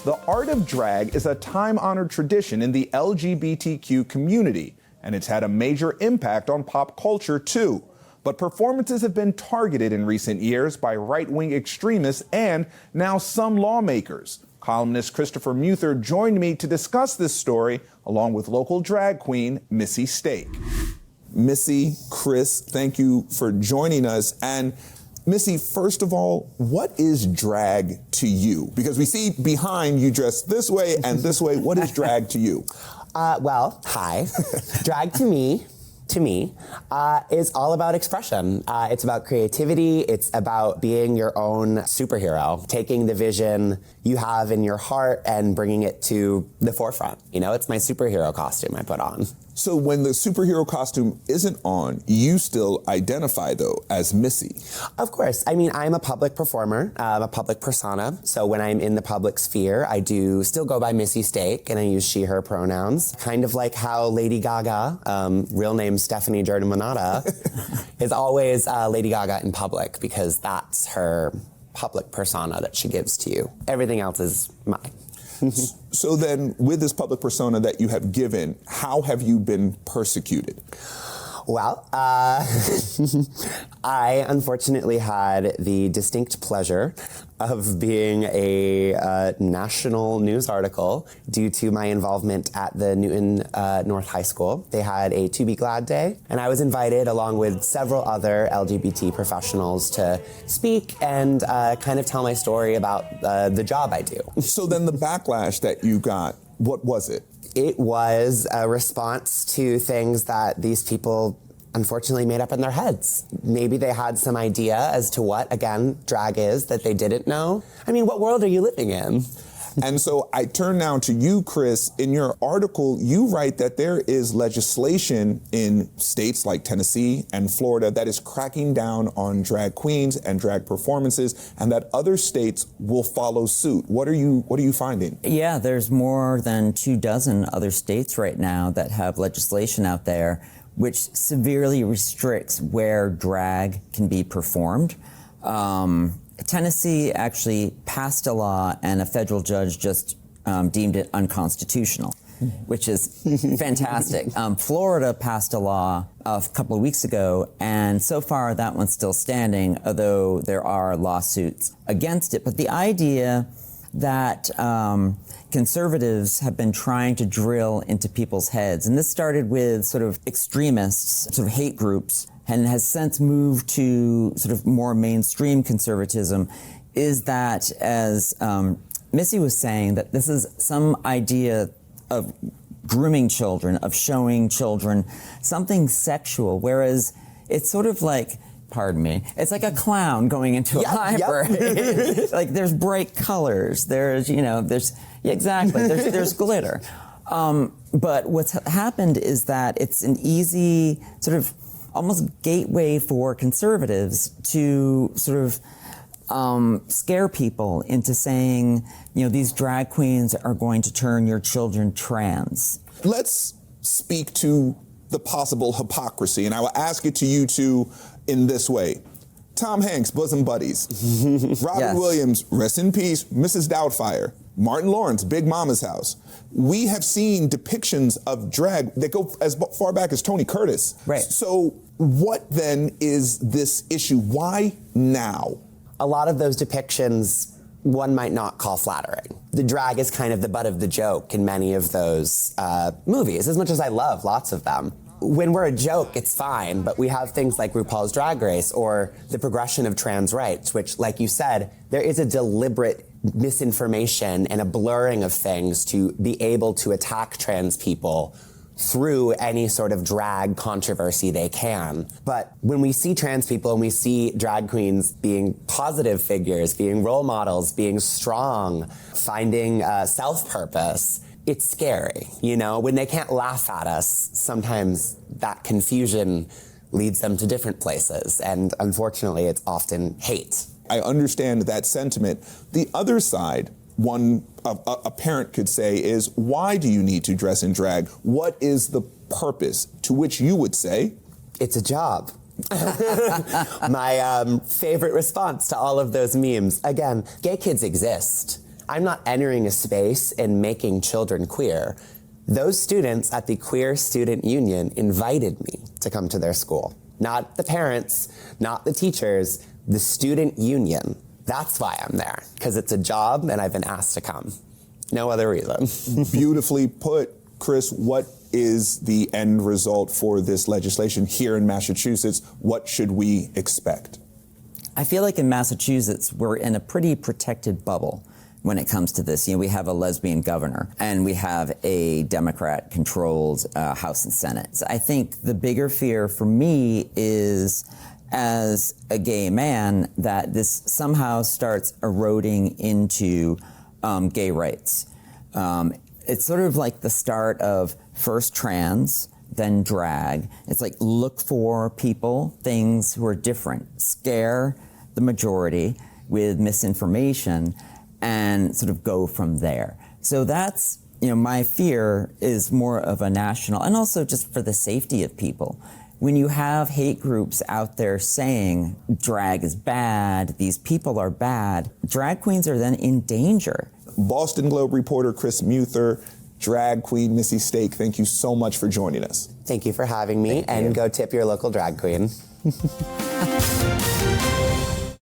The art of drag is a time-honored tradition in the LGBTQ community, and it's had a major impact on pop culture too. But performances have been targeted in recent years by right-wing extremists and now some lawmakers. Columnist Christopher Muther joined me to discuss this story, along with local drag queen Missy Steak. Missy, Chris, thank you for joining us. And Missy, first of all, what is drag to you? Because we see behind you dressed this way and this way. What is drag to you? Well, hi. Drag to me, is all about expression. It's about creativity. It's about being your own superhero, taking the vision you have in your heart and bringing it to the forefront. You know, it's my superhero costume I put on. So when the superhero costume isn't on, you still identify, though, as Missy. Of course. I mean, I'm a public performer, a public persona. So when I'm in the public sphere, I do still go by Missy Steak, and I use she, her pronouns. Kind of like how Lady Gaga, real name Stephanie Germanata, is always Lady Gaga in public, because that's her public persona that she gives to you. Everything else is mine. So then, with this public persona that you have given, how have you been persecuted? Well, I unfortunately had the distinct pleasure of being a national news article due to my involvement at the Newton North High School. They had a To Be Glad Day, and I was invited along with several other LGBT professionals to speak and kind of tell my story about the job I do. So then the backlash that you got, what was it? It was a response to things that these people unfortunately made up in their heads. Maybe they had some idea as to what, again, drag is that they didn't know. I mean, what world are you living in? And so I turn now to you, Chris. In your article, you write that there is legislation in states like Tennessee and Florida that is cracking down on drag queens and drag performances, and that other states will follow suit. What are you finding? Yeah, there's more than 24 other states right now that have legislation out there which severely restricts where drag can be performed. Tennessee actually passed a law, and a federal judge just deemed it unconstitutional, which is fantastic. Florida passed a law a couple of weeks ago, and so far that one's still standing, although there are lawsuits against it. But the idea that conservatives have been trying to drill into people's heads, and this started with sort of extremists, sort of hate groups, and has since moved to sort of more mainstream conservatism, is that, as Missy was saying, that this is some idea of grooming children, of showing children something sexual, whereas it's sort of like, pardon me, it's like a clown going into a library. Like, there's bright colors, there's glitter. But what's happened is that it's an easy sort of almost gateway for conservatives to sort of scare people into saying, these drag queens are going to turn your children trans. Let's speak to the possible hypocrisy, and I will ask it to you two in this way. Tom Hanks, bosom buddies. Robin Williams, rest in peace, Mrs. Doubtfire. Martin Lawrence, Big Mama's House. We have seen depictions of drag that go as far back as Tony Curtis. Right. So what then is this issue? Why now? A lot of those depictions one might not call flattering. The drag is kind of the butt of the joke in many of those movies, as much as I love lots of them. When we're a joke, it's fine, but we have things like RuPaul's Drag Race or the progression of trans rights, which, like you said, there is a deliberate misinformation and a blurring of things to be able to attack trans people through any sort of drag controversy they can. But when we see trans people and we see drag queens being positive figures, being role models, being strong, finding self-purpose, it's scary, when they can't laugh at us, sometimes that confusion leads them to different places. And unfortunately, it's often hate. I understand that sentiment. The other side, a parent could say, is why do you need to dress in drag? What is the purpose? To which you would say, it's a job. My favorite response to all of those memes. Again, gay kids exist. I'm not entering a space and making children queer. Those students at the Queer Student Union invited me to come to their school. Not the parents, not the teachers, the student union. That's why I'm there, because it's a job and I've been asked to come. No other reason. Beautifully put. Chris, what is the end result for this legislation here in Massachusetts? What should we expect? I feel like in Massachusetts, we're in a pretty protected bubble when it comes to this. You know, we have a lesbian governor and we have a Democrat-controlled House and Senate. So I think the bigger fear for me is, as a gay man, that this somehow starts eroding into gay rights. It's sort of like the start of first trans, then drag. It's like look for people, things who are different, scare the majority with misinformation, and sort of go from there. So that's, you know, my fear is more of a national, and also just for the safety of people. When you have hate groups out there saying drag is bad, these people are bad, drag queens are then in danger. Boston Globe reporter Chris Muther, drag queen Missy Steak, thank you so much for joining us. Thank you for having me, and go tip your local drag queen.